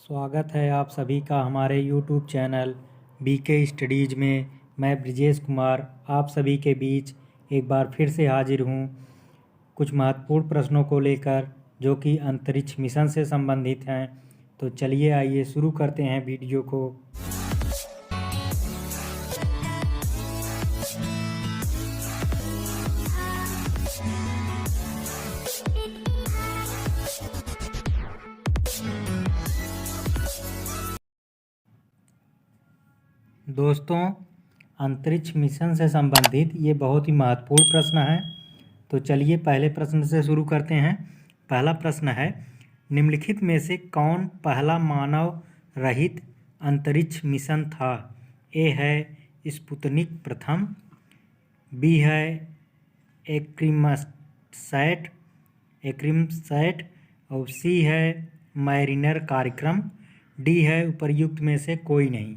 स्वागत है आप सभी का हमारे YouTube चैनल BK स्टडीज़ में। मैं ब्रिजेश कुमार आप सभी के बीच एक बार फिर से हाजिर हूँ कुछ महत्वपूर्ण प्रश्नों को लेकर जो कि अंतरिक्ष मिशन से संबंधित हैं। तो चलिए आइए शुरू करते हैं वीडियो को। दोस्तों, अंतरिक्ष मिशन से संबंधित ये बहुत ही महत्वपूर्ण प्रश्न है। तो चलिए पहले प्रश्न से शुरू करते हैं। पहला प्रश्न है, निम्नलिखित में से कौन पहला मानव रहित अंतरिक्ष मिशन था? ए है स्पुतनिक प्रथम, बी है एक्रिमसैट और सी है मैरिनर कार्यक्रम, डी है उपर्युक्त में से कोई नहीं।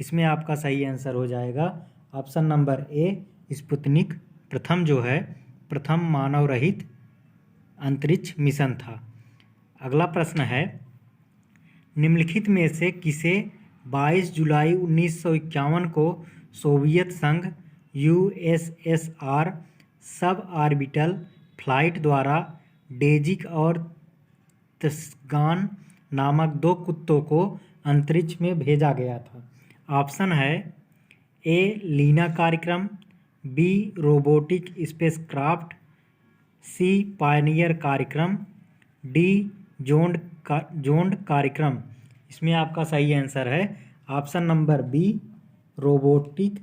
इसमें आपका सही आंसर हो जाएगा ऑप्शन नंबर ए, स्पुतनिक प्रथम जो है प्रथम मानव रहित अंतरिक्ष मिशन था। अगला प्रश्न है, निम्नलिखित में से किसे 22 जुलाई 1951 को सोवियत संघ USSR सब ऑर्बिटल फ्लाइट द्वारा डेजिक और तस्गान नामक 2 कुत्तों को अंतरिक्ष में भेजा गया था? ऑप्शन है ए लीना कार्यक्रम, B robotic spacecraft, C Pioneer कार्यक्रम, डी जोंड कार्यक्रम। इसमें आपका सही आंसर है option number B, robotic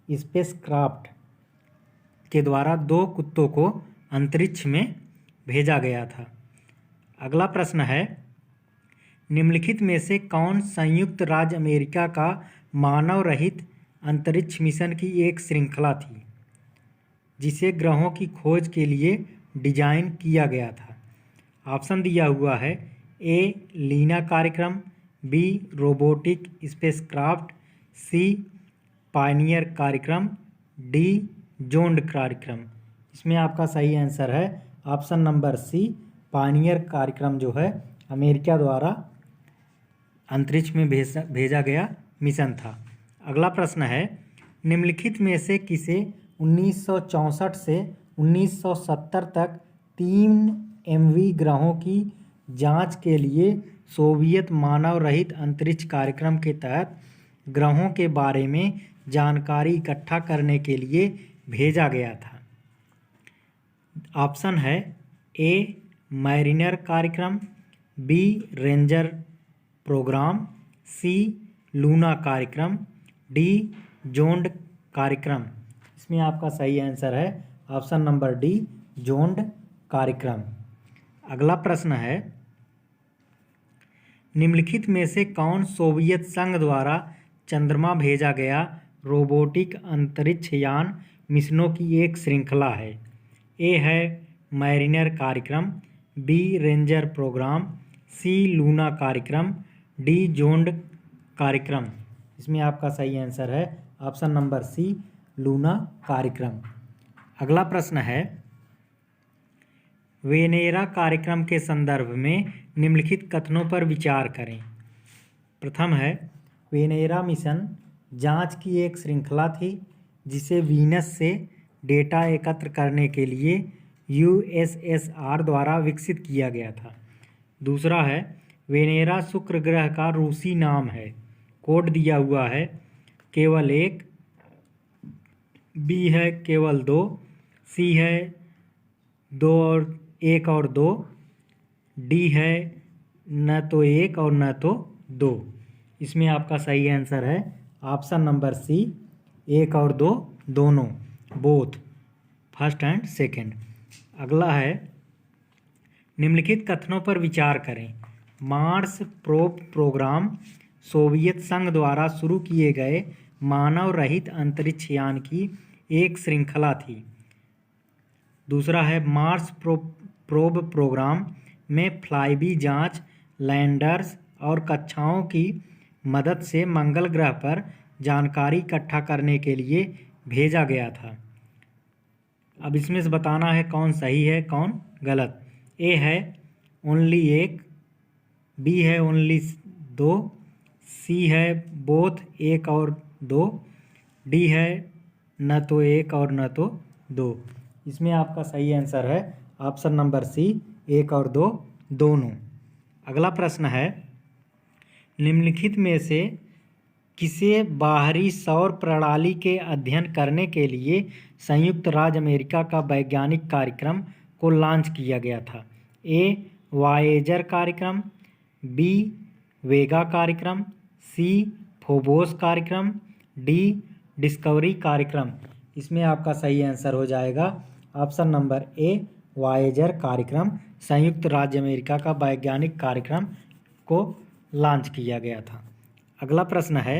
spacecraft के द्वारा 2 कुत्तों को अंतरिक्ष में भेजा गया था। अगला प्रश्न है, निम्नलिखित में से कौन संयुक्त राज्य अमेरिका का मानव रहित अंतरिक्ष मिशन की एक श्रृंखला थी जिसे ग्रहों की खोज के लिए डिजाइन किया गया था? ऑप्शन दिया हुआ है ए लीना कार्यक्रम, B robotic spacecraft, C Pioneer कार्यक्रम, डी जोंड कार्यक्रम। इसमें आपका सही आंसर है ऑप्शन नंबर सी, पायनियर कार्यक्रम जो है अमेरिका द्वारा अंतरिक्ष में भेजा गया मिशन था। अगला प्रश्न है, निम्नलिखित में से किसे 1964 से 1970 तक 3 MV ग्रहों की जांच के लिए सोवियत मानव रहित अंतरिक्ष कार्यक्रम के तहत ग्रहों के बारे में जानकारी इकट्ठा करने के लिए भेजा गया था? ऑप्शन है ए मैरिनर कार्यक्रम, बी रेंजर प्रोग्राम, सी लूना कार्यक्रम, डी जोंड कार्यक्रम। इसमें आपका सही आंसर है ऑप्शन नंबर डी, जोंड कार्यक्रम। अगला प्रश्न है, निम्नलिखित में से कौन सोवियत संघ द्वारा चंद्रमा भेजा गया रोबोटिक अंतरिक्ष यान मिशनों की एक श्रृंखला है? ए है मैरिनर कार्यक्रम, बी रेंजर प्रोग्राम, सी लूना कार्यक्रम, डी जोंड कार्यक्रम। इसमें आपका सही आंसर है ऑप्शन नंबर सी, लूना कार्यक्रम। अगला प्रश्न है, वेनेरा कार्यक्रम के संदर्भ में निम्नलिखित कथनों पर विचार करें। प्रथम है, वेनेरा मिशन जांच की एक श्रृंखला थी जिसे वीनस से डेटा एकत्र करने के लिए USSR द्वारा विकसित किया गया था। दूसरा है, वेनेरा शुक्र ग्रह का रूसी नाम है। कोड दिया हुआ है केवल 1, बी है केवल 2, सी है 1 और 2, डी है न तो 1 और न तो 2। इसमें आपका सही आंसर है ऑप्शन नंबर सी, 1 और 2 दोनों, बोथ, फर्स्ट एंड सेकंड। अगला है, निम्नलिखित कथनों पर विचार करें। मार्स प्रोब प्रोग्राम सोवियत संघ द्वारा शुरू किए गए मानव रहित अंतरिक्ष यान की एक श्रृंखला थी। दूसरा है, मार्स प्रोब प्रोग्राम में फ्लाईबी जांच, लैंडर्स और कक्षाओं की मदद से मंगल ग्रह पर जानकारी इकट्ठा करने के लिए भेजा गया था। अब इसमें से बताना है कौन सही है कौन गलत। ए है ओनली 1, बी है ओनली 2, सी है बोथ 1 और 2, डी है न तो 1 और न तो 2। इसमें आपका सही आंसर है ऑप्शन नंबर सी 1 और 2 दोनों। अगला प्रश्न है, निम्नलिखित में से किसे बाहरी सौर प्रणाली के अध्ययन करने के लिए संयुक्त राज्य अमेरिका का वैज्ञानिक कार्यक्रम को लॉन्च किया गया था? ए वायेजर कार्यक्रम, बी वेगा कार्यक्रम, सी फोबोस कार्यक्रम, डी डिस्कवरी कार्यक्रम। इसमें आपका सही आंसर हो जाएगा ऑप्शन नंबर ए वायेजर कार्यक्रम। संयुक्त राज्य अमेरिका का वैज्ञानिक कार्यक्रम को लॉन्च किया गया था। अगला प्रश्न है,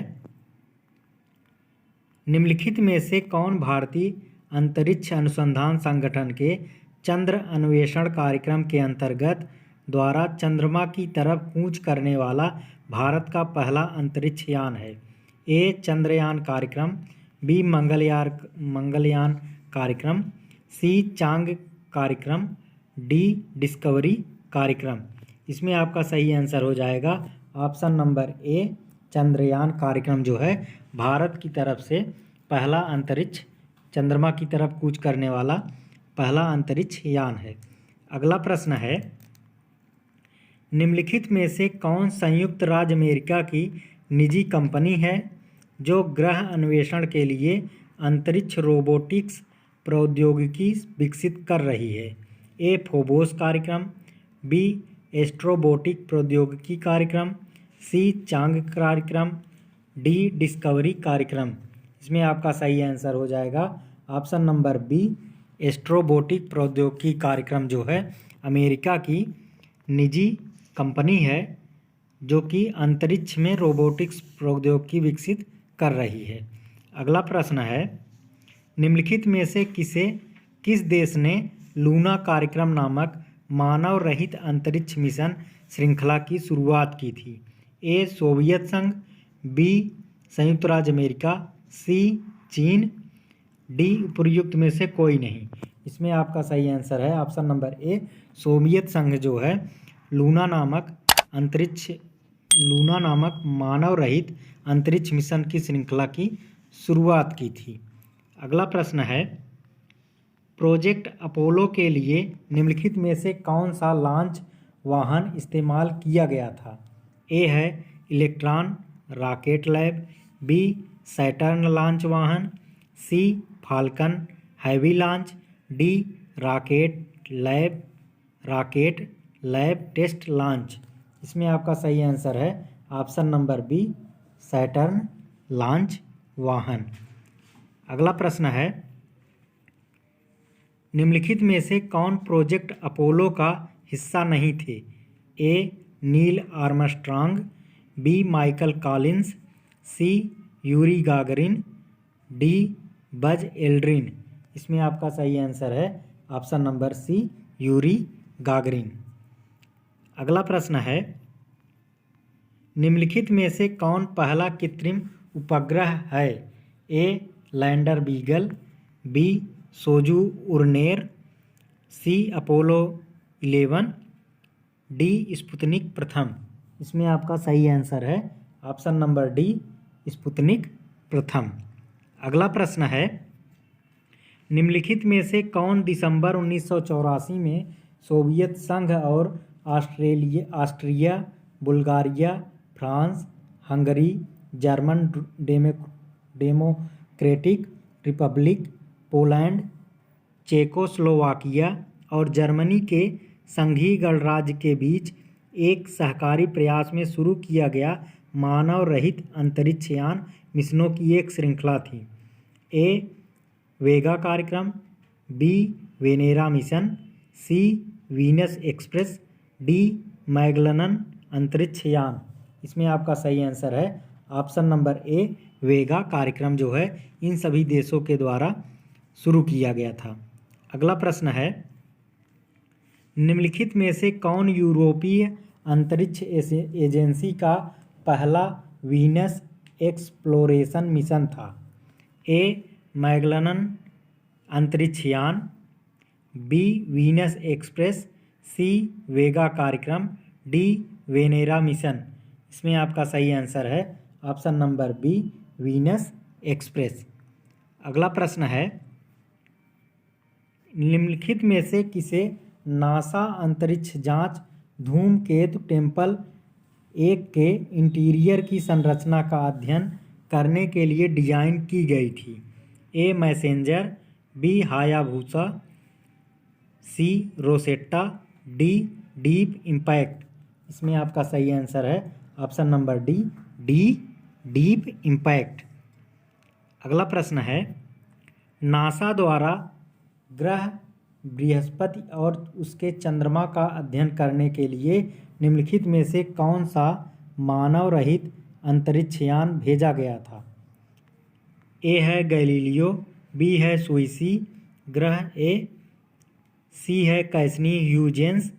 निम्नलिखित में से कौन भारतीय अंतरिक्ष अनुसंधान संगठन के चंद्र अन्वेषण कार्यक्रम के अंतर्गत द्वारा चंद्रमा की तरफ कूच करने वाला भारत का पहला अंतरिक्ष यान है? ए चंद्रयान कार्यक्रम, बी मंगलयान कार्यक्रम, सी चांग कार्यक्रम, डी डिस्कवरी कार्यक्रम। इसमें आपका सही आंसर हो जाएगा ऑप्शन नंबर ए चंद्रयान कार्यक्रम जो है भारत की तरफ से पहला अंतरिक्ष चंद्रमा की तरफ कूच करने वाला पहला अंतरिक्ष यान है। अगला प्रश्न है, निम्नलिखित में से कौन संयुक्त राज्य अमेरिका की निजी कंपनी है जो ग्रह अन्वेषण के लिए अंतरिक्ष रोबोटिक्स प्रौद्योगिकी विकसित कर रही है? ए फोबोस कार्यक्रम, बी एस्ट्रोबोटिक प्रौद्योगिकी कार्यक्रम, सी चांग कार्यक्रम, डी डिस्कवरी कार्यक्रम। इसमें आपका सही आंसर हो जाएगा ऑप्शन नंबर बी एस्ट्रोबोटिक प्रौद्योगिकी कार्यक्रम जो है अमेरिका की निजी कंपनी है जो कि अंतरिक्ष में रोबोटिक्स प्रौद्योगिकी विकसित कर रही है। अगला प्रश्न है, निम्नलिखित में से किस देश ने लूना कार्यक्रम नामक मानव रहित अंतरिक्ष मिशन श्रृंखला की शुरुआत की थी? ए सोवियत संघ, बी संयुक्त राज्य अमेरिका, सी चीन, डी उपर्युक्त में से कोई नहीं। इसमें आपका सही आंसर है ऑप्शन नंबर ए सोवियत संघ जो है लूना नामक मानव रहित अंतरिक्ष मिशन की श्रृंखला की शुरुआत की थी। अगला प्रश्न है, प्रोजेक्ट अपोलो के लिए निम्नलिखित में से कौन सा लॉन्च वाहन इस्तेमाल किया गया था? ए है Electron Rocket Lab, B Saturn launch वाहन, C Falcon Heavy launch, D Rocket Lab test launch. इसमें आपका सही आंसर है option number B Saturn launch वाहन। अगला प्रश्न है, निम्नलिखित में से कौन प्रोजेक्ट अपोलो का हिस्सा नहीं थे? A Neil Armstrong, B Michael Collins, C Yuri Gagarin, D Buzz Aldrin. इसमें आपका सही आंसर है option number C Yuri Gagarin. अगला प्रश्न है, निम्नलिखित में से कौन पहला कृत्रिम उपग्रह है? ए लैंडर बीगल, बी सोजू उर्नेर, सी अपोलो 11, डी स्पुतनिक प्रथम। इसमें आपका सही आंसर है ऑप्शन नंबर डी स्पुतनिक प्रथम। अगला प्रश्न है, निम्नलिखित में से कौन दिसंबर 1984 में सोवियत संघ और Austria, Bulgaria, France, Hungary, German democratic Republic, Poland, Czechoslovakia और जर्मनी के संघीय गणराज्य के बीच एक सहकारी प्रयास में शुरू किया गया मानव रहित अंतरिक्ष यान मिशनों की एक श्रृंखला थी? ए वेगा कार्यक्रम, बी वेनेरा मिशन, सी वीनस एक्सप्रेस, डी मैगेलन अंतरिक्ष यान। इसमें आपका सही आंसर है ऑप्शन नंबर ए वेगा कार्यक्रम जो है इन सभी देशों के द्वारा शुरू किया गया था। अगला प्रश्न है, निम्नलिखित में से कौन यूरोपीय अंतरिक्ष एजेंसी का पहला वीनस एक्सप्लोरेशन मिशन था? ए मैगेलन अंतरिक्ष यान, B Venus Express, C Vega कार्यक्रम, डी वेनेरा मिशन। इसमें आपका सही आंसर है option number B, Venus Express. अगला प्रश्न है, निम्नलिखित में से किसे नासा अंतरिक्ष जांच धूमकेतु टेम्पल 1 के इंटीरियर की संरचना का अध्ययन करने के लिए डिजाइन की गई थी? A Messenger, B Hayabusa, C Rosetta, D Deep Impact. इसमें आपका सही आंसर है option number D, Deep Impact. अगला प्रश्न है, नासा द्वारा ग्रह बृहस्पति और उसके चंद्रमा का अध्ययन करने के लिए निम्नलिखित में से कौन सा मानव रहित अंतरिक्ष यान भेजा गया था? ए है गैलीलियो, बी है स्विसी ग्रह ए, सी है कैसनी ह्यूजेंस,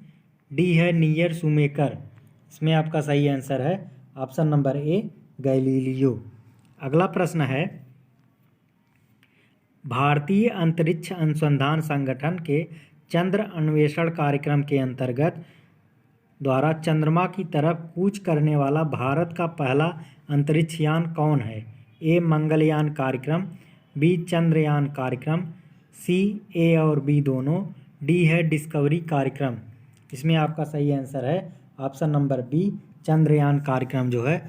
डी है नियर शूमेकर। इसमें आपका सही आंसर है ऑप्शन नंबर ए, गैलीलियो। अगला प्रश्न है, भारतीय अंतरिक्ष अनुसंधान संगठन के चंद्र अन्वेषण कार्यक्रम के अंतर्गत द्वारा चंद्रमा की तरफ कूच करने वाला भारत का पहला अंतरिक्ष यान कौन है? ए मंगलयान कार्यक्रम, बी चंद्रयान कार्यक्रम, सी ए और बी दोनों, डी है डिस्कवरी कार्यक्रम। इसमें आपका सही आंसर है ऑप्शन नंबर बी, चंद्रयान कार्यक्रम जो है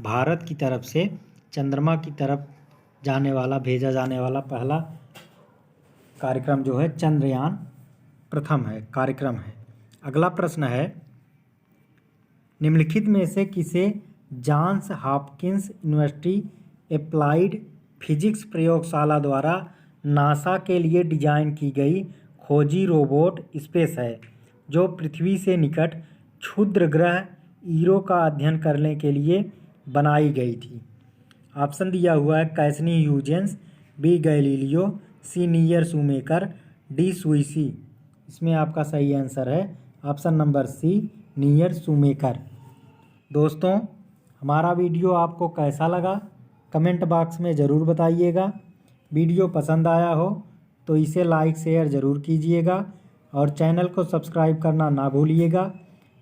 भारत की तरफ से चंद्रमा की तरफ जाने वाला, भेजा जाने वाला पहला कार्यक्रम जो है चंद्रयान प्रथम है, कार्यक्रम है। अगला प्रश्न है, निम्नलिखित में से किसे Johns Hopkins University applied physics प्रयोगशाला द्वारा नासा के लिए डिजाइन की गई खोजी रोबोट स्पेस है, जो पृथ्वी से निकट क्षुद्र ग्रह ईरो का अध्ययन करने के लिए बनाई गई थी? ऑप्शन दिया हुआ है Cassini Huygens, B Galileo, C Near Shoemaker, D स्विसी। इसमें आपका सही आंसर है option number C, Near Shoemaker. दोस्तों, हमारा वीडियो आपको कैसा लगा कमेंट बॉक्स में ज़रूर बताइएगा। वीडियो पसंद आया हो तो इसे लाइक शेयर ज़रूर कीजिएगा और चैनल को सब्सक्राइब करना ना भूलिएगा।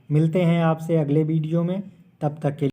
मिलते हैं आपसे अगले वीडियो में, तब तक के